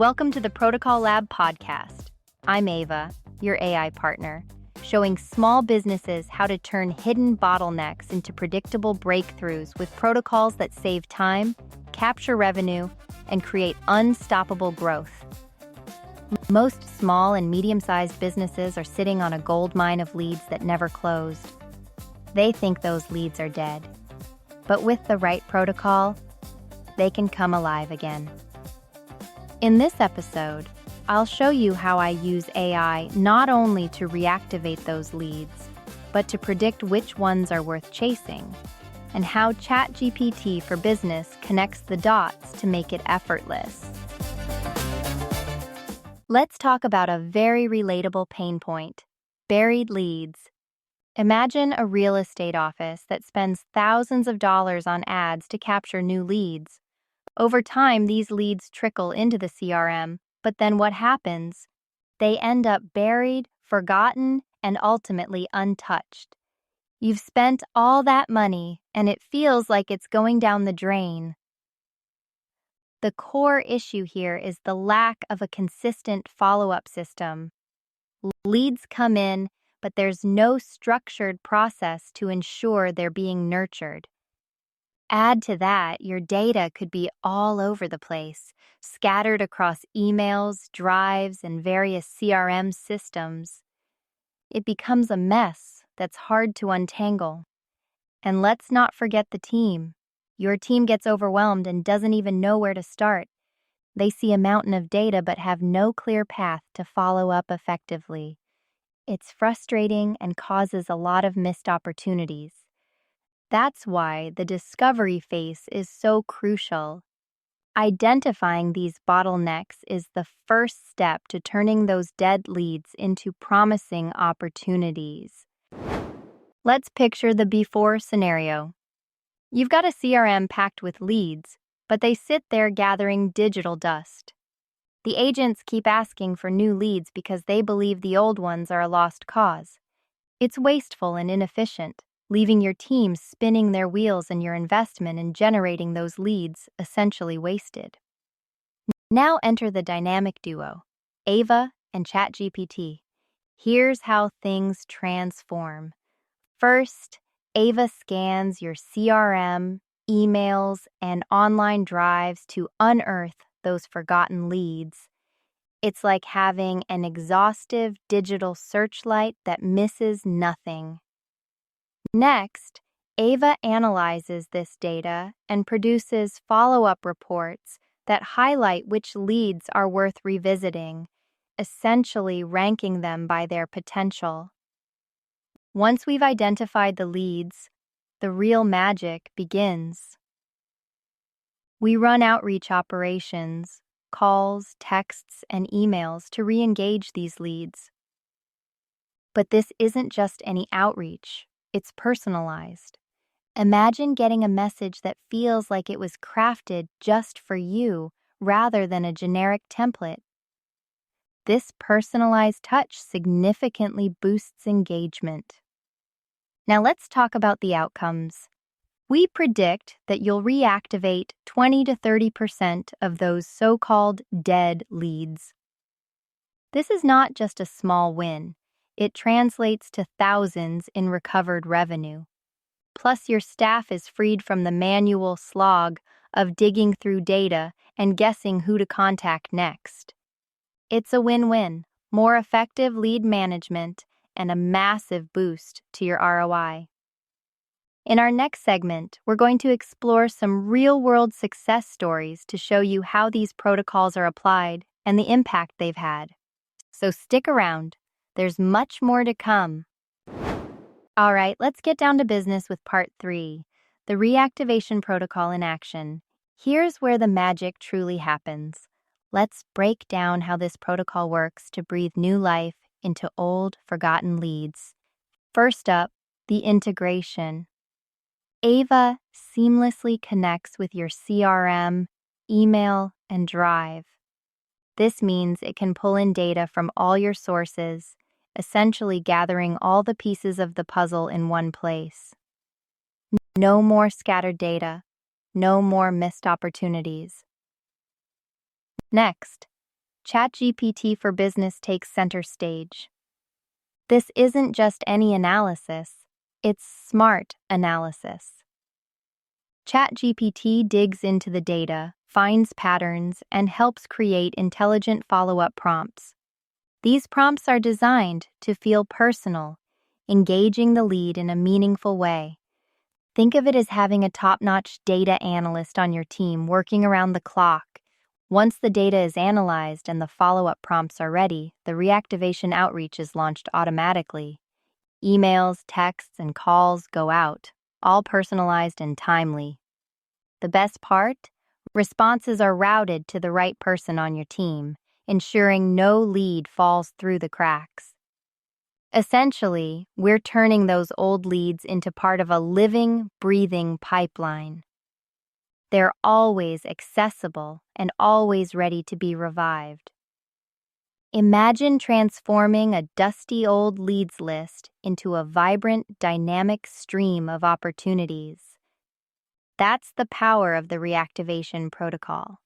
Welcome to the Protocol Lab podcast. I'm Ava, your AI partner, showing small businesses how to turn hidden bottlenecks into predictable breakthroughs with protocols that save time, capture revenue, and create unstoppable growth. Most small and medium-sized businesses are sitting on a goldmine of leads that never closed. They think those leads are dead. But with the right protocol, they can come alive again. In this episode, I'll show you how I use AI not only to reactivate those leads, but to predict which ones are worth chasing, and how ChatGPT for Business connects the dots to make it effortless. Let's talk about a very relatable pain point: buried leads. Imagine a real estate office that spends thousands of dollars on ads to capture new leads. Over time, these leads trickle into the CRM, but then what happens? They end up buried, forgotten, and ultimately untouched. You've spent all that money, and it feels like it's going down the drain. The core issue here is the lack of a consistent follow-up system. Leads come in, but there's no structured process to ensure they're being nurtured. Add to that, your data could be all over the place, scattered across emails, drives, and various CRM systems. It becomes a mess that's hard to untangle. And let's not forget the team. Your team gets overwhelmed and doesn't even know where to start. They see a mountain of data but have no clear path to follow up effectively. It's frustrating and causes a lot of missed opportunities. That's why the discovery phase is so crucial. Identifying these bottlenecks is the first step to turning those dead leads into promising opportunities. Let's picture the before scenario. You've got a CRM packed with leads, but they sit there gathering digital dust. The agents keep asking for new leads because they believe the old ones are a lost cause. It's wasteful and inefficient, leaving your team spinning their wheels and your investment in generating those leads essentially wasted. Now enter the dynamic duo, Ava and ChatGPT. Here's how things transform. First, Ava scans your CRM, emails, and online drives to unearth those forgotten leads. It's like having an exhaustive digital searchlight that misses nothing. Next, Ava analyzes this data and produces follow-up reports that highlight which leads are worth revisiting, essentially ranking them by their potential. Once we've identified the leads, the real magic begins. We run outreach operations, calls, texts, and emails to re-engage these leads. But this isn't just any outreach. It's personalized. Imagine getting a message that feels like it was crafted just for you rather than a generic template. This personalized touch significantly boosts engagement. Now let's talk about the outcomes. We predict that you'll reactivate 20 to 30% of those so-called dead leads. This is not just a small win. It translates to thousands in recovered revenue. Plus, your staff is freed from the manual slog of digging through data and guessing who to contact next. It's a win-win, more effective lead management, and a massive boost to your ROI. In our next segment, we're going to explore some real-world success stories to show you how these protocols are applied and the impact they've had. So stick around. There's much more to come. All right, let's get down to business with part 3, the reactivation protocol in action. Here's where the magic truly happens. Let's break down how this protocol works to breathe new life into old, forgotten leads. First up, the integration. Ava seamlessly connects with your CRM, email, and Drive. This means it can pull in data from all your sources, essentially gathering all the pieces of the puzzle in one place. No more scattered data, no more missed opportunities. Next, ChatGPT for Business takes center stage. This isn't just any analysis, it's smart analysis. ChatGPT digs into the data, finds patterns, and helps create intelligent follow-up prompts. These prompts are designed to feel personal, engaging the lead in a meaningful way. Think of it as having a top-notch data analyst on your team working around the clock. Once the data is analyzed and the follow-up prompts are ready, the reactivation outreach is launched automatically. Emails, texts, and calls go out, all personalized and timely. The best part? Responses are routed to the right person on your team, ensuring no lead falls through the cracks. Essentially, we're turning those old leads into part of a living, breathing pipeline. They're always accessible and always ready to be revived. Imagine transforming a dusty old leads list into a vibrant, dynamic stream of opportunities. That's the power of the reactivation protocol.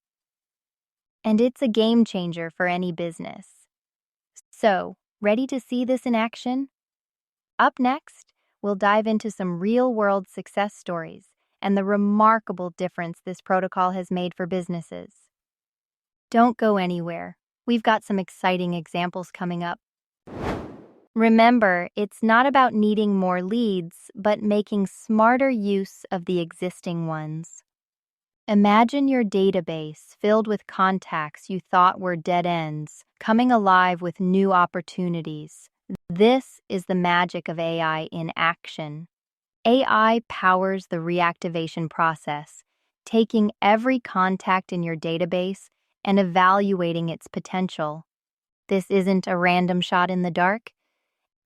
And it's a game changer for any business. So, ready to see this in action? Up next, we'll dive into some real-world success stories and the remarkable difference this protocol has made for businesses. Don't go anywhere. We've got some exciting examples coming up. Remember, it's not about needing more leads, but making smarter use of the existing ones. Imagine your database filled with contacts you thought were dead ends, coming alive with new opportunities. This is the magic of AI in action. AI powers the reactivation process, taking every contact in your database and evaluating its potential. This isn't a random shot in the dark.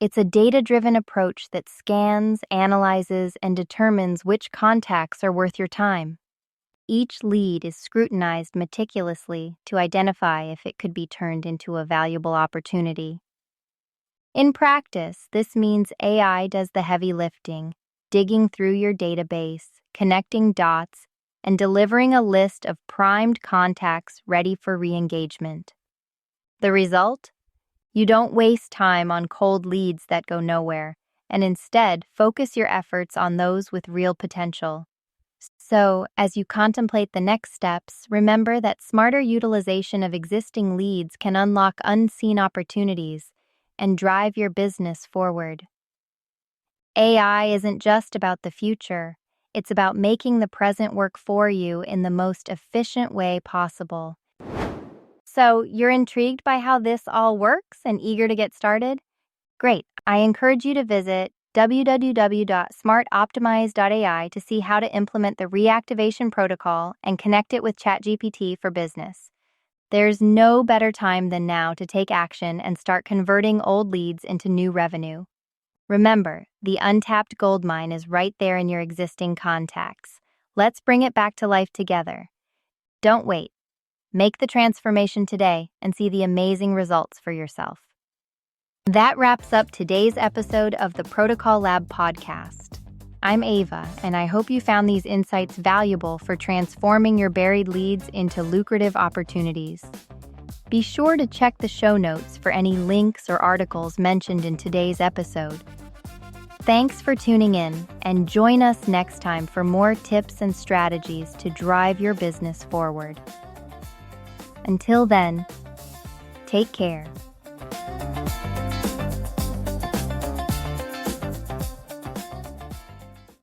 It's a data-driven approach that scans, analyzes, and determines which contacts are worth your time. Each lead is scrutinized meticulously to identify if it could be turned into a valuable opportunity. In practice, this means AI does the heavy lifting, digging through your database, connecting dots, and delivering a list of primed contacts ready for re-engagement. The result? You don't waste time on cold leads that go nowhere, and instead focus your efforts on those with real potential. So, as you contemplate the next steps, remember that smarter utilization of existing leads can unlock unseen opportunities and drive your business forward. AI isn't just about the future, it's about making the present work for you in the most efficient way possible. So, you're intrigued by how this all works and eager to get started? Great. I encourage you to visit www.smartoptimize.ai to see how to implement the reactivation protocol and connect it with ChatGPT for Business. There's no better time than now to take action and start converting old leads into new revenue. Remember, the untapped goldmine is right there in your existing contacts. Let's bring it back to life together. Don't wait. Make the transformation today and see the amazing results for yourself. That wraps up today's episode of the Protocol Lab podcast. I'm Ava, and I hope you found these insights valuable for transforming your buried leads into lucrative opportunities. Be sure to check the show notes for any links or articles mentioned in today's episode. Thanks for tuning in, and join us next time for more tips and strategies to drive your business forward. Until then, take care.